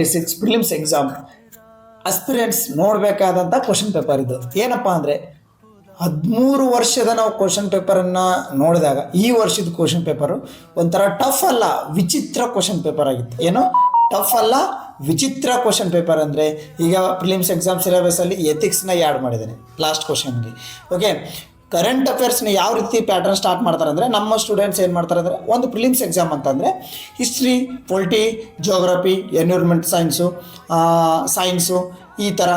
6 prelims exam ಅಸ್ಪಿರೆಂಟ್ಸ್ ನೋಡಬೇಕಾದಂಥ question paper ಇದು. ಏನಪ್ಪ ಅಂದರೆ 13 ವರ್ಷದ ನಾವು ಕ್ವಶನ್ ಪೇಪರನ್ನು ನೋಡಿದಾಗ ಈ ವರ್ಷದ ಕ್ವಶನ್ ಪೇಪರು ಒಂಥರ ಟಫ್ ಅಲ್ಲ, ವಿಚಿತ್ರ ಕ್ವಶನ್ ಪೇಪರ್ ಆಗಿತ್ತು. ಏನೋ ಟಫ್ ಅಲ್ಲ, ವಿಚಿತ್ರ ಕ್ವಶನ್ ಪೇಪರ್ ಅಂದರೆ ಈಗ ಪ್ರಿಲಿಮ್ಸ್ ಎಕ್ಸಾಮ್ ಸಿಲೆಬಸಲ್ಲಿ ಎಥಿಕ್ಸ್ನ ಆ್ಯಡ್ ಮಾಡಿದ್ದೇನೆ ಲಾಸ್ಟ್ ಕ್ವಶನ್ಗೆ. ಓಕೆ, ಕರೆಂಟ್ ಅಫೇರ್ಸ್ನ ಯಾವ ರೀತಿ ಪ್ಯಾಟರ್ನ್ ಸ್ಟಾರ್ಟ್ ಮಾಡ್ತಾರೆ ಅಂದರೆ, ನಮ್ಮ ಸ್ಟೂಡೆಂಟ್ಸ್ ಏನು ಮಾಡ್ತಾರೆ ಅಂದರೆ, ಒಂದು ಪ್ರಿಲಿಮ್ಸ್ ಎಕ್ಸಾಮ್ ಅಂತಂದರೆ history, polity, geography, environment science ಈ ಥರ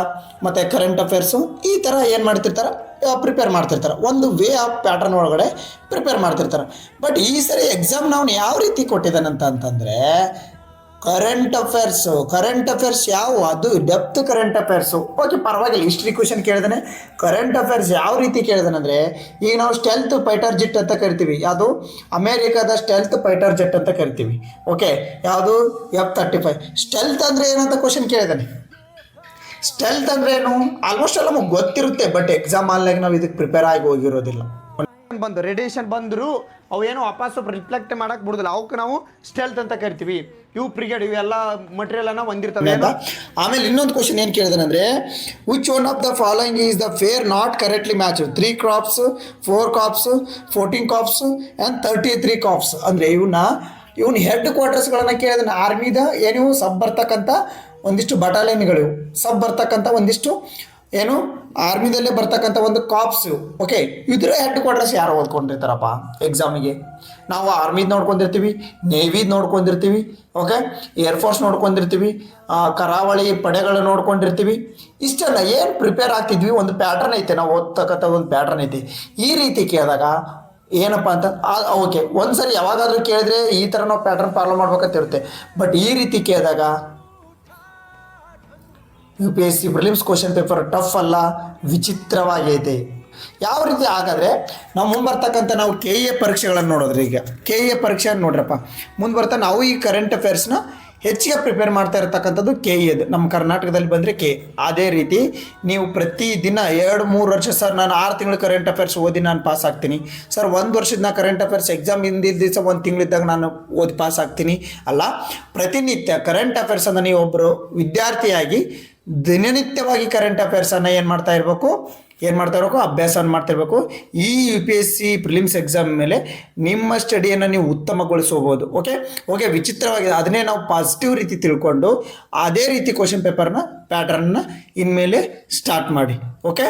ಮತ್ತು ಕರೆಂಟ್ ಅಫೇರ್ಸು ಈ ಥರ ಏನು ಮಾಡ್ತಿರ್ತಾರೆ, ಪ್ರಿಪೇರ್ ಮಾಡ್ತಿರ್ತಾರೆ. ಒಂದು ವೇ ಆಫ್ ಪ್ಯಾಟರ್ನ್ ಒಳಗಡೆ ಪ್ರಿಪೇರ್ ಮಾಡ್ತಿರ್ತಾರೆ. ಬಟ್ ಈ ಸರಿ ಎಕ್ಸಾಮ್ ನಾವು ಯಾವ ರೀತಿ ಕೊಟ್ಟಿದ್ದಾನಂತಂದರೆ ಕರೆಂಟ್ ಅಫೇರ್ಸ್ ಯಾವ, ಅದು ಡೆಪ್ತ್ ಕರೆಂಟ್ ಅಫೇರ್ಸು. ಓಕೆ, ಪರವಾಗಿಲ್ಲ, ಹಿಸ್ಟ್ರಿ ಕ್ವಶನ್ ಕೇಳಿದಾನೆ. ಕರೆಂಟ್ ಅಫೇರ್ಸ್ ಯಾವ ರೀತಿ ಕೇಳಿದಾನಂದರೆ, ಈಗ ನಾವು ಸ್ಟೆಲ್ತ್ ಫೈಟರ್ ಜೆಟ್ ಅಂತ ಕರಿತೀವಿ. ಯಾವುದು ಅಮೇರಿಕಾದ ಸ್ಟೆಲ್ತ್ ಫೈಟರ್ ಜೆಟ್ ಅಂತ ಕರಿತೀವಿ. ಓಕೆ, ಯಾವುದು F-35. ಸ್ಟೆಲ್ತ್ ಅಂದರೆ ಏನಂತ ಕ್ವಶನ್ ಕೇಳಿದಾನೆ. ಸ್ಟೆಲ್ತ್ ಅಂದರೆ ಏನು ಆಲ್ಮೋಸ್ಟ್ ಎಲ್ಲ ನಮಗೆ ಗೊತ್ತಿರುತ್ತೆ, ಬಟ್ ಎಕ್ಸಾಮ್ ಆನ್ಲೈನ್ ನಾವು ಇದಕ್ಕೆ ಪ್ರಿಪೇರ್ ಆಗಿ ಹೋಗಿರೋದಿಲ್ಲ. ಬಂದು ರೇಡಿಯೇಷನ್ ಬಂದರೂ ಅವೇನು ವಾಪಸ್ಸು ರಿಫ್ಲೆಕ್ಟ್ ಮಾಡಕ್ಕೆ ಬಿಡೋದಿಲ್ಲ. ಅವಕ್ಕೆ ನಾವು ಸ್ಟೆಲ್ತ್ ಅಂತ ಕರಿತೀವಿ. ಇವು ಬ್ರಿಗೇಡ್ ಇವೆಲ್ಲ ಮಟೀರಿಯಲ್ ಹೊಂದಿರ್ತವೆ. ಆಮೇಲೆ ಇನ್ನೊಂದು ಕ್ವಶನ್ ಏನು ಕೇಳಿದಾನಂದರೆ, which one of the following is the pair not correctly match 3 crops, 4 crops, 14 crops and 33 crops. ಅಂದರೆ ಇವನ್ನ ಹೆಡ್ ಕ್ವಾರ್ಟರ್ಸ್ಗಳನ್ನು ಕೇಳಿದಾನೆ. ಆರ್ಮಿದ ಏನು ಸಬ್ ಬರ್ತಕ್ಕಂಥ ಒಂದಿಷ್ಟು ಬಟಾಲಿಯನ್ಗಳು, ಸಬ್ ಬರ್ತಕ್ಕಂಥ ಒಂದಿಷ್ಟು ಏನು ಆರ್ಮಿದಲ್ಲೇ ಬರ್ತಕ್ಕಂಥ ಒಂದು ಕಾಪ್ಸು. ಓಕೆ, ಇದರ ಹೆಡ್ ಕ್ವಾರ್ಟರ್ಸ್ ಯಾರು ಓದ್ಕೊಂಡಿರ್ತಾರಪ್ಪ ಎಕ್ಸಾಮಿಗೆ? ನಾವು ಆರ್ಮಿದು ನೋಡ್ಕೊಂಡಿರ್ತೀವಿ, ನೇವಿದು ನೋಡ್ಕೊಂಡಿರ್ತೀವಿ, ಓಕೆ, ಏರ್ಫೋರ್ಸ್ ನೋಡ್ಕೊಂಡಿರ್ತೀವಿ, ಕರಾವಳಿ ಪಡೆಗಳು ನೋಡ್ಕೊಂಡಿರ್ತೀವಿ. ಇಷ್ಟೆಲ್ಲ ಏನು ಪ್ರಿಪೇರ್ ಆಗ್ತಿದ್ವಿ, ಒಂದು ಪ್ಯಾಟ್ರನ್ ಐತೆ, ನಾವು ಓದ್ತಕ್ಕಂಥ ಒಂದು ಪ್ಯಾಟ್ರನ್ ಐತೆ. ಈ ರೀತಿ ಕೇಳಿದಾಗ ಏನಪ್ಪ ಅಂತ ಓಕೆ, ಒಂದು ಸರಿ ಯಾವಾಗಾದರೂ ಕೇಳಿದ್ರೆ ಈ ಥರ ನಾವು ಪ್ಯಾಟ್ರನ್ ಫಾಲೋ ಮಾಡ್ಬೇಕಂತ ಇರುತ್ತೆ. ಬಟ್ ಈ ರೀತಿ ಕೇಳಿದಾಗ UPSC prelims question paper tough ಅಲ್ಲ, ವಿಚಿತ್ರವಾಗೈತೆ. ಯಾವ ರೀತಿ ಹಾಗಾದರೆ ನಾವು ಮುಂಬರ್ತಕ್ಕಂಥ ನಾವು KE ಪರೀಕ್ಷೆಗಳನ್ನು ನೋಡೋದ್ರಿ. ಈಗ KE ಪರೀಕ್ಷೆ ನೋಡ್ರಪ್ಪ, ಮುಂದೆ ಬರ್ತಾ ನಾವು ಈ ಕರೆಂಟ್ ಅಫೇರ್ಸ್ನ ಹೆಚ್ಚಿಗೆ ಪ್ರಿಪೇರ್ ಮಾಡ್ತಾ ಇರತಕ್ಕಂಥದ್ದು KE. ಅದು ನಮ್ಮ ಕರ್ನಾಟಕದಲ್ಲಿ ಬಂದರೆ KE. ಅದೇ ರೀತಿ ನೀವು ಪ್ರತಿದಿನ 2-3 ವರ್ಷ, ಸರ್ ನಾನು 6 ತಿಂಗಳು ಕರೆಂಟ್ ಅಫೇರ್ಸ್ ಓದಿ ನಾನು ಪಾಸ್ ಆಗ್ತೀನಿ, ಸರ್ 1 ವರ್ಷದ ನಾ ಕರೆಂಟ್ ಅಫೇರ್ಸ್ ಎಕ್ಸಾಮ್ ಹಿಂದಿದ್ದ ದಿವಸ 1 ತಿಂಗಳಿದ್ದಾಗ ನಾನು ಓದಿ ಪಾಸ್ ಆಗ್ತೀನಿ ಅಲ್ಲ. ಪ್ರತಿನಿತ್ಯ ಕರೆಂಟ್ ಅಫೇರ್ಸನ್ನು ನೀವು ಒಬ್ಬರು ವಿದ್ಯಾರ್ಥಿಯಾಗಿ ದಿನನಿತ್ಯವಾಗಿ ಕರೆಂಟ್ ಅಫೇರ್ಸನ್ನು ಏನು ಮಾಡ್ತಾ ಇರಬೇಕು, ಅಭ್ಯಾಸವನ್ನು ಮಾಡ್ತಿರ್ಬೇಕು. ಈ UPSC ಪ್ರಿಲಿಮ್ಸ್ ಎಕ್ಸಾಮ್ ಮೇಲೆ ನಿಮ್ಮ ಸ್ಟಡಿಯನ್ನು ನೀವು ಉತ್ತಮಗೊಳಿಸಬಹುದು. ಓಕೆ, ವಿಚಿತ್ರವಾಗಿದೆ. ಅದನ್ನೇ ನಾವು ಪಾಸಿಟಿವ್ ರೀತಿ ತಿಳ್ಕೊಂಡು ಅದೇ ರೀತಿ ಕ್ವಶನ್ ಪೇಪರ್ನ ಪ್ಯಾಟರ್ನ್ನ ಇನ್ಮೇಲೆ ಸ್ಟಾರ್ಟ್ ಮಾಡಿ. ಓಕೆ.